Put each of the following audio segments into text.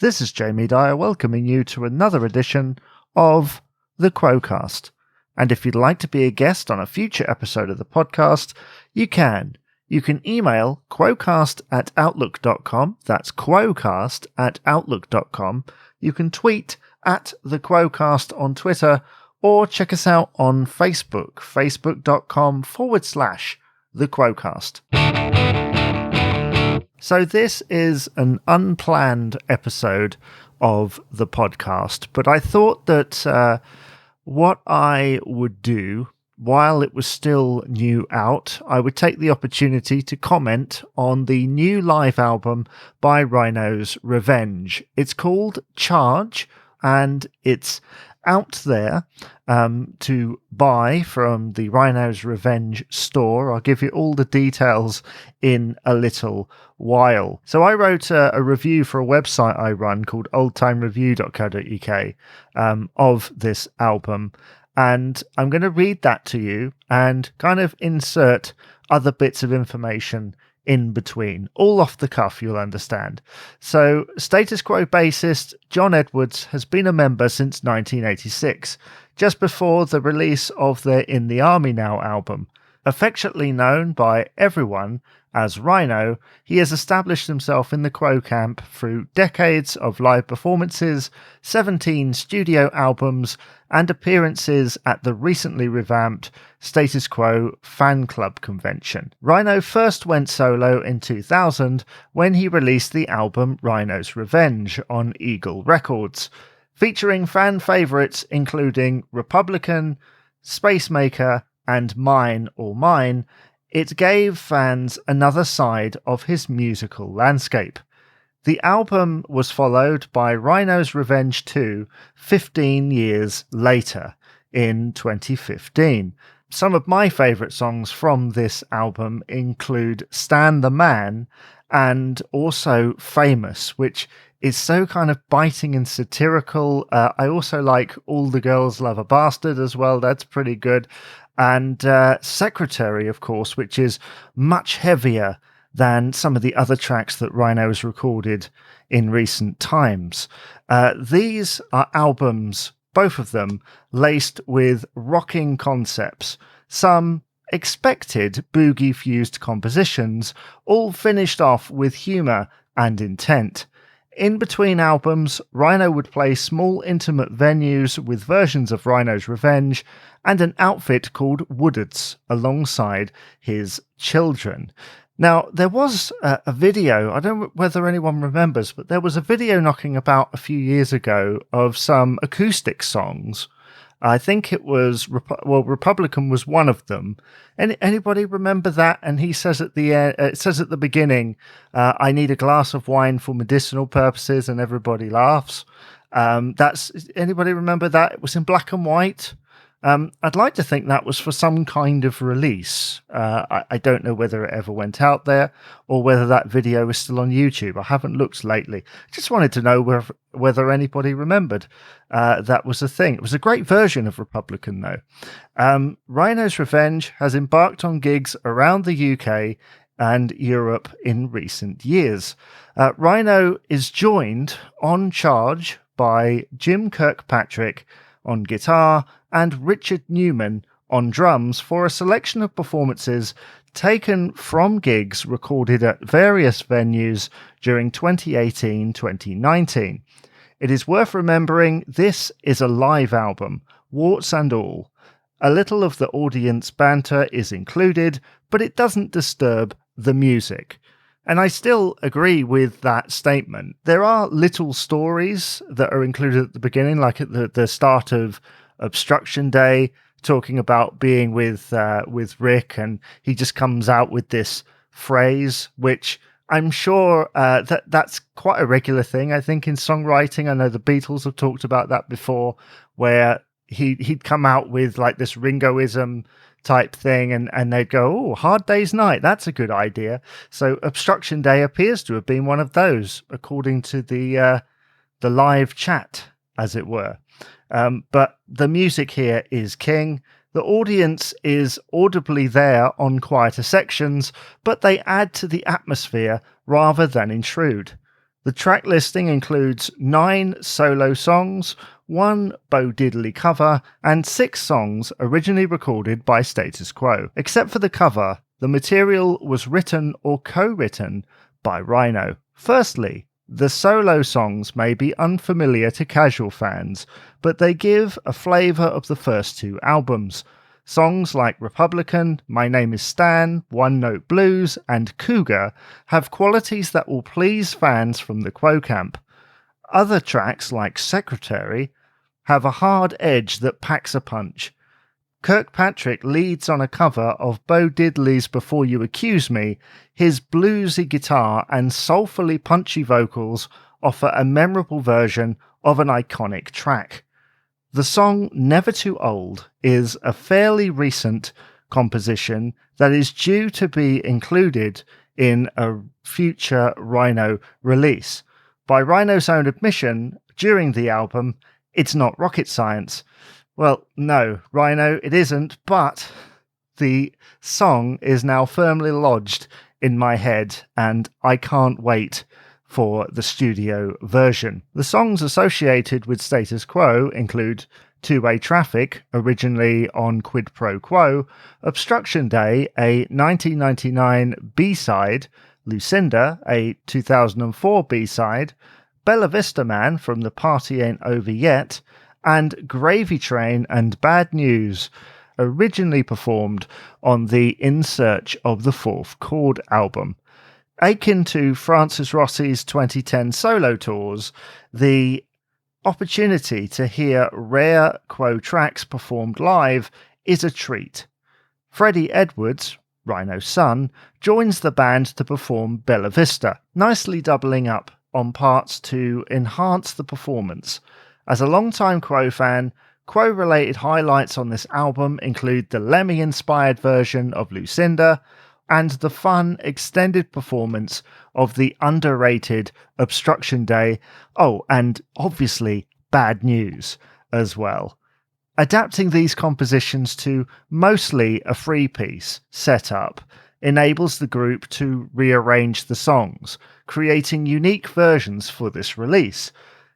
This is Jamie Dyer welcoming you to another edition of the Quo-Cast. And if you'd like to be a guest on a future episode of the podcast, you can. You can email quocast@outlook.com. That's quocast@outlook.com. You can tweet at the Quo-Cast on Twitter, or check us out on Facebook, facebook.com/the Quo-Cast. So this is an unplanned episode of the podcast, but I thought that what I would do while it was still new out, I would take the opportunity to comment on the new live album by Rhino's Revenge. It's called Charge, and it's out there to buy from the Rhino's Revenge store. I'll give you all the details in a little while. So I wrote a review for a website I run called oldtimereview.co.uk of this album, and I'm going to read that to you and kind of insert other bits of information in between, all off the cuff, you'll understand. So, Status Quo bassist John Edwards has been a member since 1986, just before the release of their In the Army Now album. Affectionately known by everyone as Rhino, he has established himself in the Quo camp through decades of live performances, 17 studio albums, and appearances at the recently revamped Status Quo fan club convention. Rhino first went solo in 2000 when he released the album Rhino's Revenge on Eagle Records, featuring fan favourites including Republican, Spacemaker, and Mine or Mine. It gave fans another side of his musical landscape. The album was followed by Rhino's Revenge 2 15 years later, in 2015. Some of my favourite songs from this album include Stand the Man and also Famous, which is so kind of biting and satirical. I also like All the Girls Love a Bastard as well. That's pretty good. And Secretary, of course, which is much heavier than some of the other tracks that Rhino has recorded in recent times. These are albums, both of them, laced with rocking concepts, some expected boogie-fused compositions, all finished off with humour and intent. In between albums, Rhino would play small intimate venues with versions of Rhino's Revenge and an outfit called Woodards alongside his children. Now, there was a video, I don't know whether anyone remembers, but there was a video knocking about a few years ago of some acoustic songs. I think it was, Republican was one of them. Anybody remember that? And he says at the end, it says at the beginning, I need a glass of wine for medicinal purposes, and everybody laughs. Anybody remember that? It was in black and white. I'd like to think that was for some kind of release. I don't know whether it ever went out there or whether that video is still on YouTube. I haven't looked lately. Just wanted to know whether anybody remembered that was a thing. It was a great version of Republican, though. Rhino's Revenge has embarked on gigs around the UK and Europe in recent years. Rhino is joined on Charge by Jim Kirkpatrick on guitar and Richard Newman on drums for a selection of performances taken from gigs recorded at various venues during 2018-2019. It is worth remembering this is a live album, warts and all. A little of the audience banter is included, but it doesn't disturb the music. And I still agree with that statement. There are little stories that are included at the beginning, like at the start of Obstruction Day, talking about being with Rick, and he just comes out with this phrase, which I'm sure that's quite a regular thing, I think, in songwriting. I know the Beatles have talked about that before, where he'd come out with like this Ringoism type thing, and they'd go, oh, Hard Day's Night, that's a good idea. So Obstruction Day appears to have been one of those, according to the live chat, as it were. But the music here is king. The audience is audibly there on quieter sections, but they add to the atmosphere rather than intrude. The track listing includes 9 solo songs, 1 Bo Diddley cover, and 6 songs originally recorded by Status Quo. Except for the cover, the material was written or co-written by Rhino. Firstly, the solo songs may be unfamiliar to casual fans, but they give a flavour of the first 2 albums. Songs like Republican, My Name is Stan, One Note Blues, and Cougar have qualities that will please fans from the Quo camp. Other tracks like Secretary have a hard edge that packs a punch. Kirkpatrick leads on a cover of Bo Diddley's Before You Accuse Me. His bluesy guitar and soulfully punchy vocals offer a memorable version of an iconic track. The song Never Too Old is a fairly recent composition that is due to be included in a future Rhino release. By Rhino's own admission, during the album, it's not rocket science. Well, no, Rhino, it isn't, but the song is now firmly lodged in my head, and I can't wait for the studio version. The songs associated with Status Quo include Two-Way Traffic, originally on Quid Pro Quo, Obstruction Day, a 1999 B-side, Lucinda, a 2004 B-side, Bella Vista Man from The Party Ain't Over Yet, and Gravy Train and Bad News, originally performed on the In Search of the Fourth Chord album. Akin to Francis Rossi's 2010 solo tours, the opportunity to hear rare Quo tracks performed live is a treat. Freddie Edwards, Rhino's son, joins the band to perform Bella Vista, nicely doubling up on parts to enhance the performance. As a longtime Quo fan, Quo-related highlights on this album include the Lemmy-inspired version of Lucinda, and the fun, extended performance of the underrated Obstruction Day. Oh, and obviously Bad News as well. Adapting these compositions to mostly a three-piece setup enables the group to rearrange the songs, creating unique versions for this release.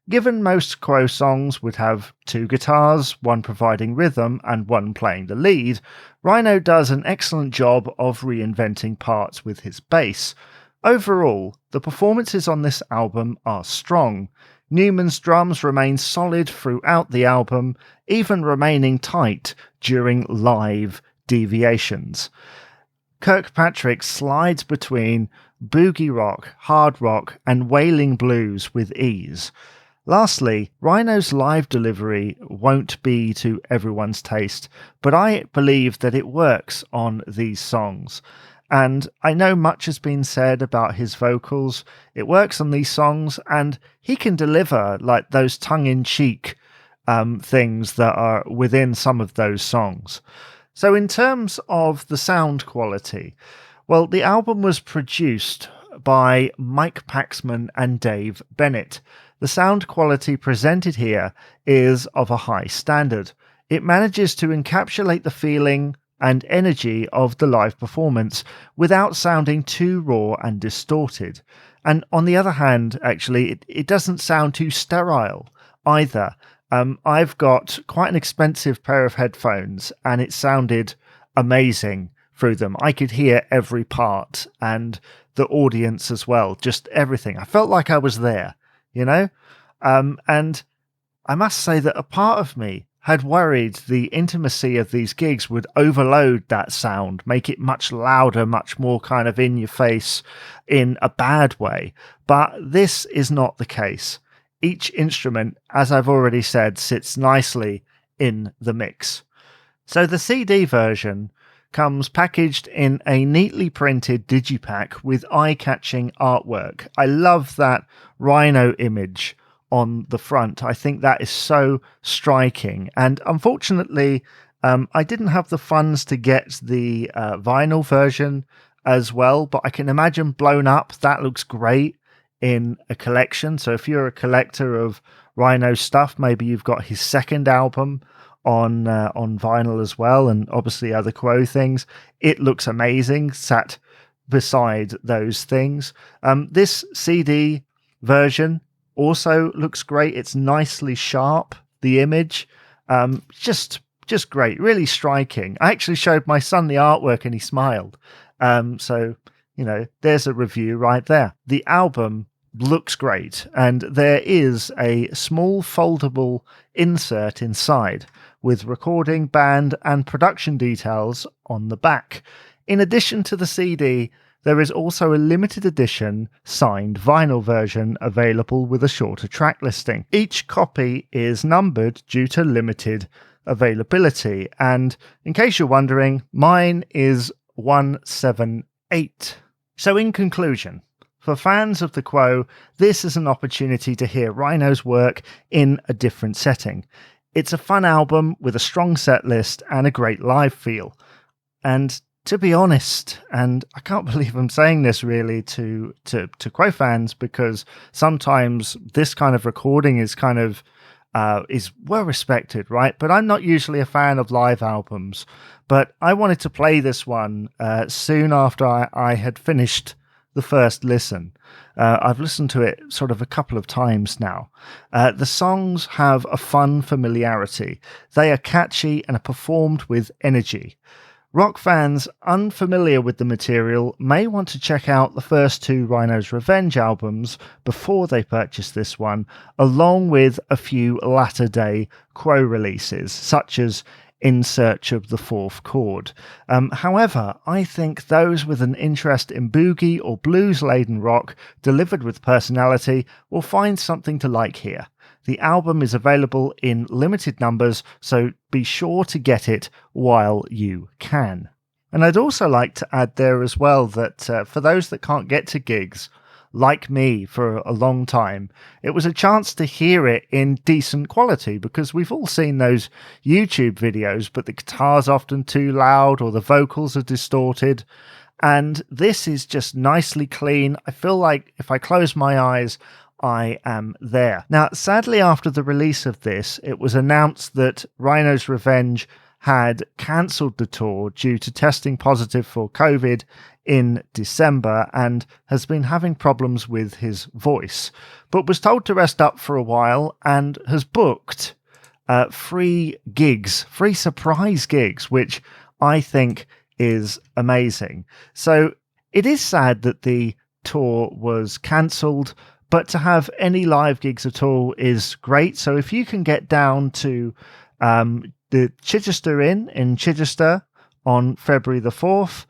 Given most Quo songs would have 2 guitars, one providing rhythm and one playing the lead, Rhino does an excellent job of reinventing parts with his bass. Overall, the performances on this album are strong. Newman's drums remain solid throughout the album, even remaining tight during live deviations. Kirkpatrick slides between boogie rock, hard rock, and wailing blues with ease. Lastly, Rhino's live delivery won't be to everyone's taste, but I believe that it works on these songs. And I know much has been said about his vocals. It works on these songs, and he can deliver like those tongue-in-cheek things that are within some of those songs. So in terms of the sound quality, well, the album was produced by Mike Paxman and Dave Bennett. The sound quality presented here is of a high standard. It manages to encapsulate the feeling and energy of the live performance without sounding too raw and distorted. And on the other hand, actually, it doesn't sound too sterile either. I've got quite an expensive pair of headphones, and it sounded amazing through them. I could hear every part and the audience as well, just everything. I felt like I was there. And I must say that a part of me had worried the intimacy of these gigs would overload that sound, make it much louder, much more kind of in your face in a bad way. But this is not the case. Each instrument, as I've already said, sits nicely in the mix. So the CD version comes packaged in a neatly printed digipack with eye-catching artwork. I love that Rhino image on the front. I think that is so striking. And unfortunately, I didn't have the funds to get the vinyl version as well, but I can imagine blown up. That looks great in a collection. So if you're a collector of Rhino stuff, maybe you've got his second album on vinyl as well, and obviously other Quo things. It looks amazing sat beside those things. This CD version also looks great. It's nicely sharp, the image. Just great, really striking. I actually showed my son the artwork and he smiled. So, there's a review right there. The album looks great, and there is a small foldable insert inside with recording, band, and production details on the back. In addition to the CD, there is also a limited edition signed vinyl version available with a shorter track listing. Each copy is numbered due to limited availability, and in case you're wondering, mine is 178. So in conclusion, for fans of the Quo, this is an opportunity to hear Rhino's work in a different setting. It's a fun album with a strong set list and a great live feel. And to be honest, and I can't believe I'm saying this really to Quo fans, because sometimes this kind of recording is kind of is well respected, right? But I'm not usually a fan of live albums. But I wanted to play this one soon after I had finished the first listen. I've listened to it sort of a couple of times now. The songs have a fun familiarity. They are catchy and are performed with energy. Rock fans unfamiliar with the material may want to check out the first two Rhino's Revenge albums before they purchase this one, along with a few latter-day Quo releases, such as In Search of the Fourth Chord. However, I think those with an interest in boogie or blues-laden rock delivered with personality will find something to like here. The album is available in limited numbers, so be sure to get it while you can. And I'd also like to add there as well that for those that can't get to gigs, like me for a long time, it was a chance to hear it in decent quality, because we've all seen those YouTube videos, but the guitar's often too loud or the vocals are distorted. And this is just nicely clean. I feel like if I close my eyes, I am there. Now, sadly, after the release of this, it was announced that Rhino's Revenge had cancelled the tour due to testing positive for COVID in December and has been having problems with his voice, but was told to rest up for a while and has booked free surprise gigs, which I think is amazing. So it is sad that the tour was cancelled, but to have any live gigs at all is great. So if you can get down to the Chichester Inn in Chichester on February the 4th,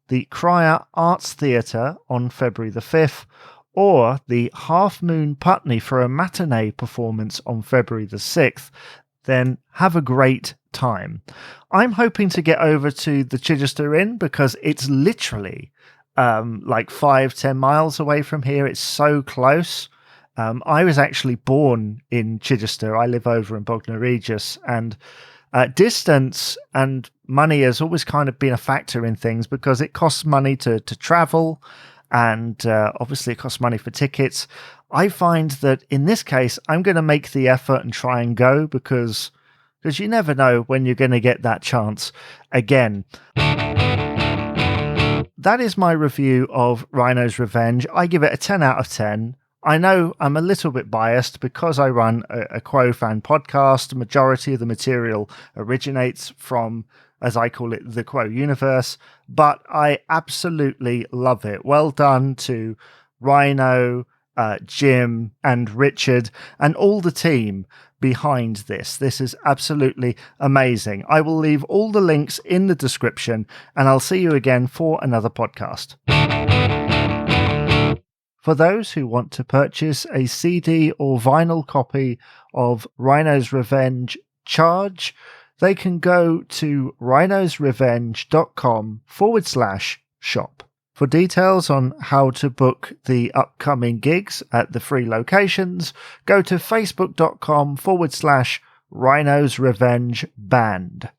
the Crier Arts Theatre on February the 5th, or the Half Moon Putney for a matinee performance on February the 6th, then have a great time. I'm hoping to get over to the Chichester Inn because it's literally like 5-10 miles away from here. It's so close. I was actually born in Chichester. I live over in Bognor Regis, and distance and money has always kind of been a factor in things because it costs money to travel, and obviously it costs money for tickets. I find that in this case, I'm going to make the effort and try and go because you never know when you're going to get that chance again. That is my review of Rhino's Revenge. I give it a 10 out of 10. I know I'm a little bit biased because I run a Quo fan podcast. The majority of the material originates from, as I call it, the Quo universe, but I absolutely love it. Well done to Rhino, Jim, and Richard, and all the team behind this. This is absolutely amazing. I will leave all the links in the description, and I'll see you again for another podcast. For those who want to purchase a CD or vinyl copy of Rhino's Revenge Charge, they can go to rhinosrevenge.com/shop. For details on how to book the upcoming gigs at the free locations, go to facebook.com/Rhinos Revenge Band.